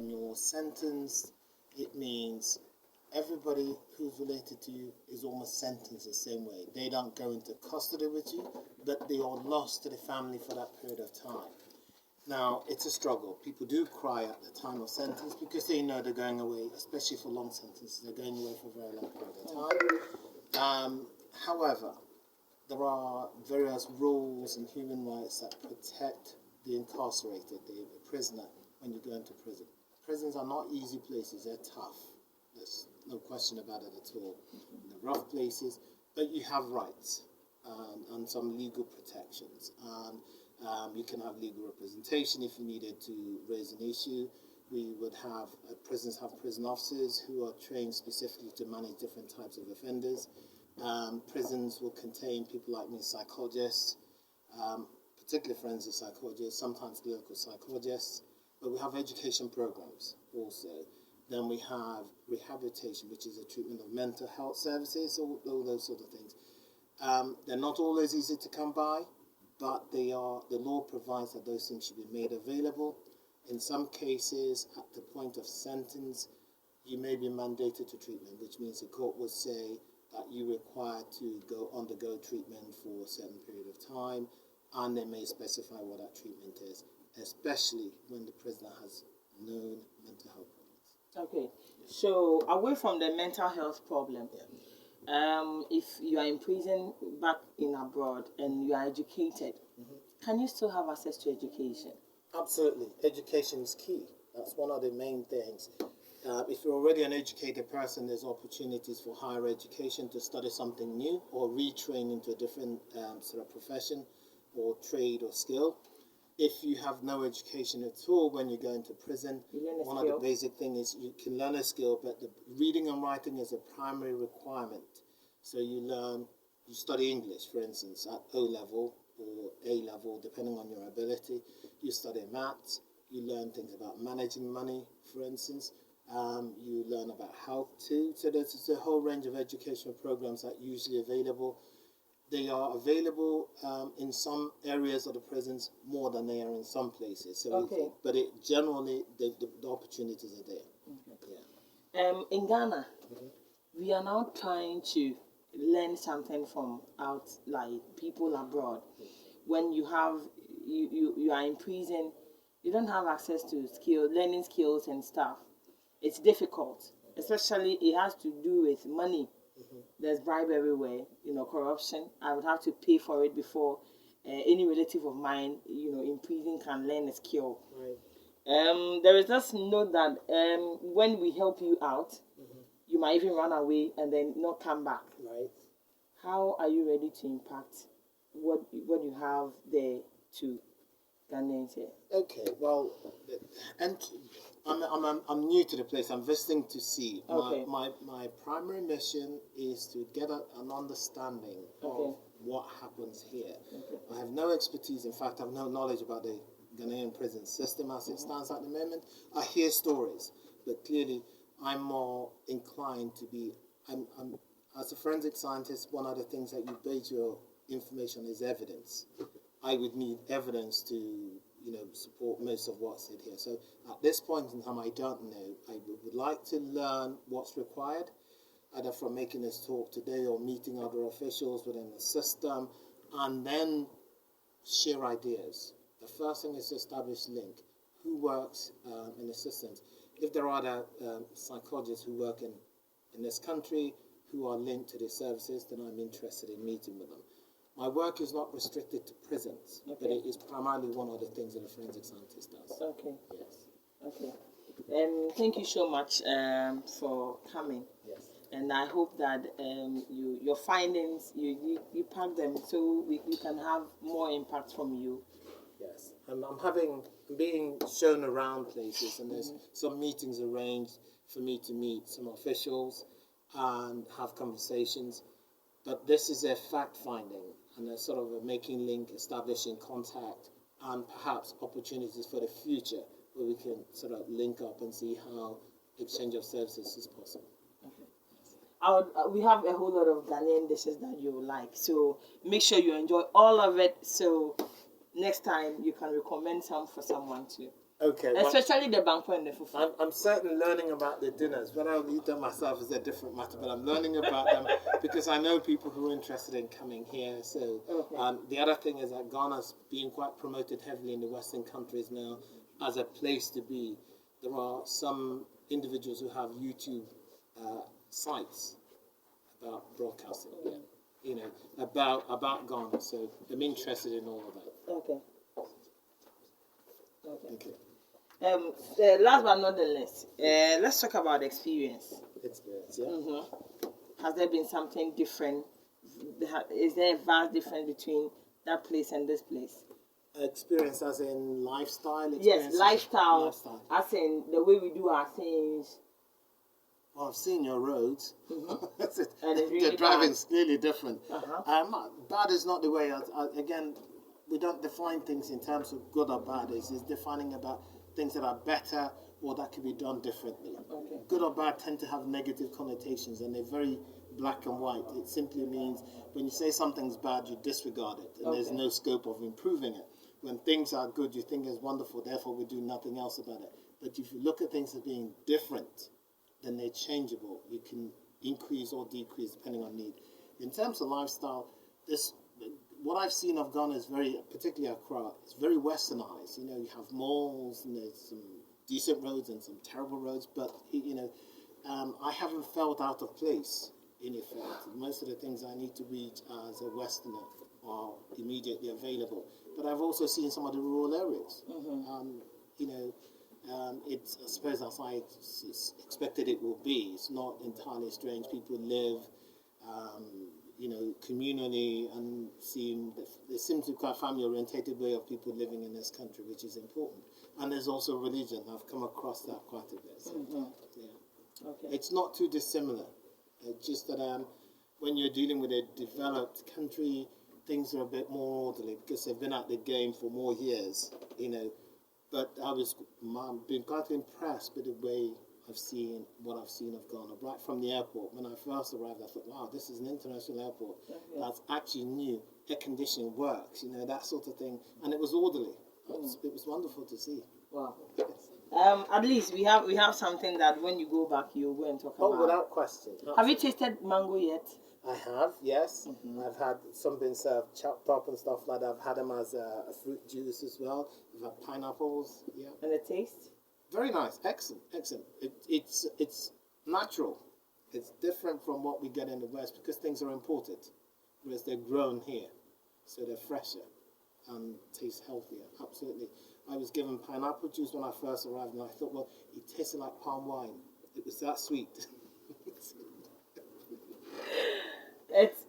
when you're sentenced, it means everybody who's related to you is almost sentenced the same way. They don't go into custody with you, but they are lost to the family for that period of time. Now, it's a struggle. People do cry at the time of sentence because they know they're going away, especially for long sentences. They're going away for a very long period of time. However, there are various rules and human rights that protect the incarcerated, the prisoner, when you go into prison. Prisons are not easy places. They're tough. There's no question about it at all. They're rough places, but you have rights and some legal protections. You can have legal representation if you needed to raise an issue. We would have, prisons have prison officers who are trained specifically to manage different types of offenders. Prisons will contain people like me, psychologists, particularly forensic psychologists, sometimes clinical psychologists, but we have education programs also. Then we have rehabilitation, which is a treatment of mental health services, all those sort of things. They're not always easy to come by, but the law provides that those things should be made available. In some cases, at the point of sentence, you may be mandated to treatment, which means the court will say that you're required to undergo treatment for a certain period of time, and they may specify what that treatment is, especially when the prisoner has known mental health problems. Okay, so away from the mental health problem, if you are in prison back in abroad and you are educated, can you still have access to education? Absolutely. Education is key. That's one of the main things. If you're already an educated person, there's opportunities for higher education to study something new or retrain into a different sort of profession or trade or skill. If you have no education at all when you go into prison, one of the basic things is you can learn a skill, but the reading and writing is a primary requirement. So you study English, for instance, at O level or A level, depending on your ability. You study maths, you learn things about managing money, for instance. You learn about health too. So there's a whole range of educational programs that are usually available. They are available in some areas of the prisons more than they are in some places. So generally, the opportunities are there. Okay. Yeah. In Ghana, we are now trying to learn something from like people abroad. When you are in prison, you don't have access to learning skills and stuff. It's difficult, especially it has to do with money. There's bribe everywhere, corruption. I would have to pay for it before any relative of mine, in prison can learn a skill. Right. There is just note that when we help you out, you might even run away and then not come back. Right. How are you ready to impact what you have there to Ghanaians here? Okay, well, and I'm new to the place. I'm visiting to see. Okay. My primary mission is to get an understanding of what happens here. Okay. I have no expertise. In fact, I have no knowledge about the Ghanaian prison system as it stands at the moment. I hear stories, but clearly I'm more inclined to be. I'm as a forensic scientist, one of the things that you base your information is evidence. I would need evidence to support most of what's said here. So at this point in time, I don't know. I would like to learn what's required, either from making this talk today or meeting other officials within the system, and then share ideas. The first thing is to establish link. Who works in the systems? If there are other psychologists who work in this country who are linked to the services, then I'm interested in meeting with them. My work is not restricted to prisons, but it is primarily one of the things that a forensic scientist does. Okay. Yes. Okay. Thank you so much for coming. Yes. And I hope that your findings, you pack them so we can have more impact from you. Yes. I'm being shown around places, and there's some meetings arranged for me to meet some officials and have conversations. But this is a fact-finding and a sort of a making link, establishing contact, and perhaps opportunities for the future where we can sort of link up and see how exchange of services is possible. Okay. We have a whole lot of Ghanaian dishes that you like, so make sure you enjoy all of it. So next time you can recommend some for someone too. Okay. Well, Especially the banquet and the fufu. I'm certainly learning about the dinners. Whether I'll eat them myself is a different matter, but I'm learning about them because I know people who are interested in coming here. So the other thing is that Ghana's being quite promoted heavily in the Western countries now as a place to be. There are some individuals who have YouTube sites about broadcasting, you know, about Ghana. So I'm interested in all of that. Okay. Okay. Last but not the least, let's talk about experience. Experience, yeah. Has there been something different? Is there a vast difference between that place and this place? Experience as in lifestyle? Yes, lifestyle. As in the way we do our things. Well, I've seen your roads. That's it. And it's really the driving's clearly different. Uh-huh. Bad is not the way. Again, we don't define things in terms of good or bad. It's defining about things that are better or that can be done differently. Okay. Good or bad tend to have negative connotations, and they're very black and white. It simply means when you say something's bad, you disregard it, and there's no scope of improving it. When things are good, you think it's wonderful, therefore we do nothing else about it. But if you look at things as being different, then they're changeable. You can increase or decrease depending on need. In terms of lifestyle, what I've seen of Ghana is particularly Accra, it's very westernized. You know, you have malls and there's some decent roads and some terrible roads, but I haven't felt out of place in effect. Most of the things I need to reach as a Westerner are immediately available. But I've also seen some of the rural areas. It's, I suppose, as I expected it will be. It's not entirely strange. People live, communally, and there seems to be quite a family-orientated way of people living in this country, which is important. And there's also religion. I've come across that quite a bit. So, Okay. It's not too dissimilar. It's just that when you're dealing with a developed country, things are a bit more orderly because they've been at the game for more years, But I've been quite impressed with the way I've seen of Ghana. Right from the airport, when I first arrived, I thought, wow, this is an international airport. That's actually new. Air conditioning works, that sort of thing. And it was orderly. It was wonderful to see. Wow. At least we have something that when you go back, you'll go and talk about. Oh, without question. Have you tasted mango yet? I have, yes. I've had some been served chopped up and stuff like that. I've had them as a fruit juice as well. I've had pineapples, And the taste? Very nice, excellent. It's natural. It's different from what we get in the West because things are imported, whereas they're grown here, so they're fresher and taste healthier. Absolutely. I was given pineapple juice when I first arrived, and I thought, well, it tasted like palm wine. It was that sweet.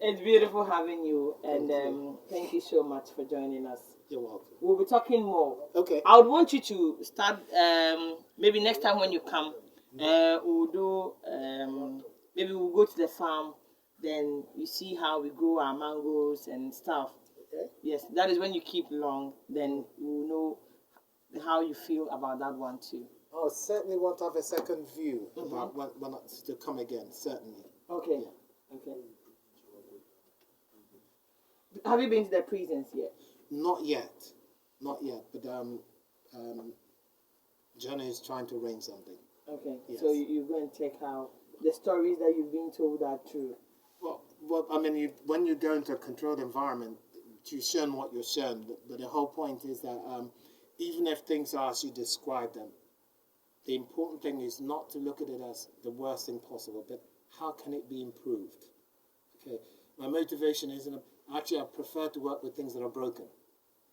It's beautiful having you, and thank you so much for joining us. You're welcome. We'll be talking more. Okay. I would want you to start, maybe next time when you come, we'll do, maybe we'll go to the farm, then you see how we grow our mangoes and stuff. Okay. Yes, that is when you keep long, then we'll know how you feel about that one too. I certainly want to have a second view about when to come again, certainly. Okay. Yeah. Okay. Have you been to the prisons yet? Not yet, but Jonah is trying to arrange something. Okay, yes. So you're going to check out the stories that you've been told are true. Well, I mean, when you go into a controlled environment, you're shown what you're shown. But the whole point is that even if things are as you describe them, the important thing is not to look at it as the worst thing possible, but how can it be improved? Okay, my motivation isn't. Actually, I prefer to work with things that are broken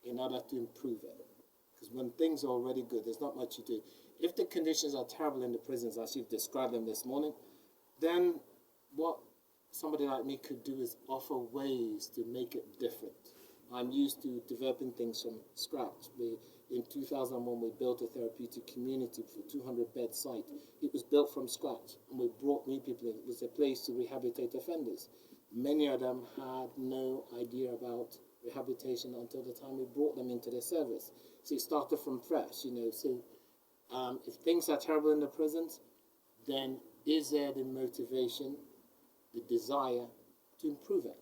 in order to improve it. Because when things are already good, there's not much you do. If the conditions are terrible in the prisons, as you've described them this morning, then what somebody like me could do is offer ways to make it different. I'm used to developing things from scratch. In 2001, we built a therapeutic community for 200-bed site. It was built from scratch, and we brought new people in. It was a place to rehabilitate offenders. Many of them had no idea about rehabilitation until the time we brought them into the service. So it started from fresh, So if things are terrible in the prisons, then is there the motivation, the desire to improve it?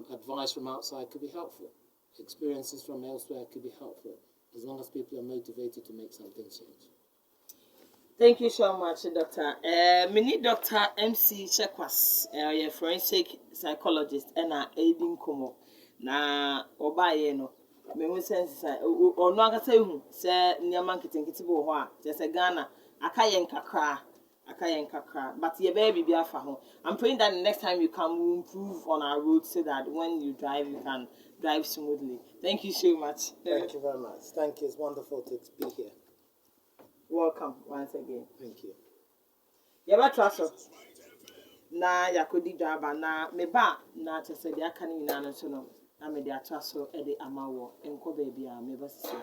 Advice from outside could be helpful. Experiences from elsewhere could be helpful. as long as people are motivated to make something change. Thank you so much, Doctor. Me need Dr. Emcee Chekwas, a forensic psychologist, and a aiding como. Na obaye no. Me who sense say or no aka say hu say nneɛma nketenkete bo ho a je say Ghana aka yen kakra but ye baby bi afa ho. I'm praying that the next time you come we will improve on our roads so that when you drive you can drive smoothly. Thank you so much. Thank you very much. Thank you. It's wonderful to be here. Welcome once again. Thank you. Yabatraso na yakodi dwaba na meba na chese de aka ni nyina no so no na me de atraso e de amawo enko baabi a meba sisi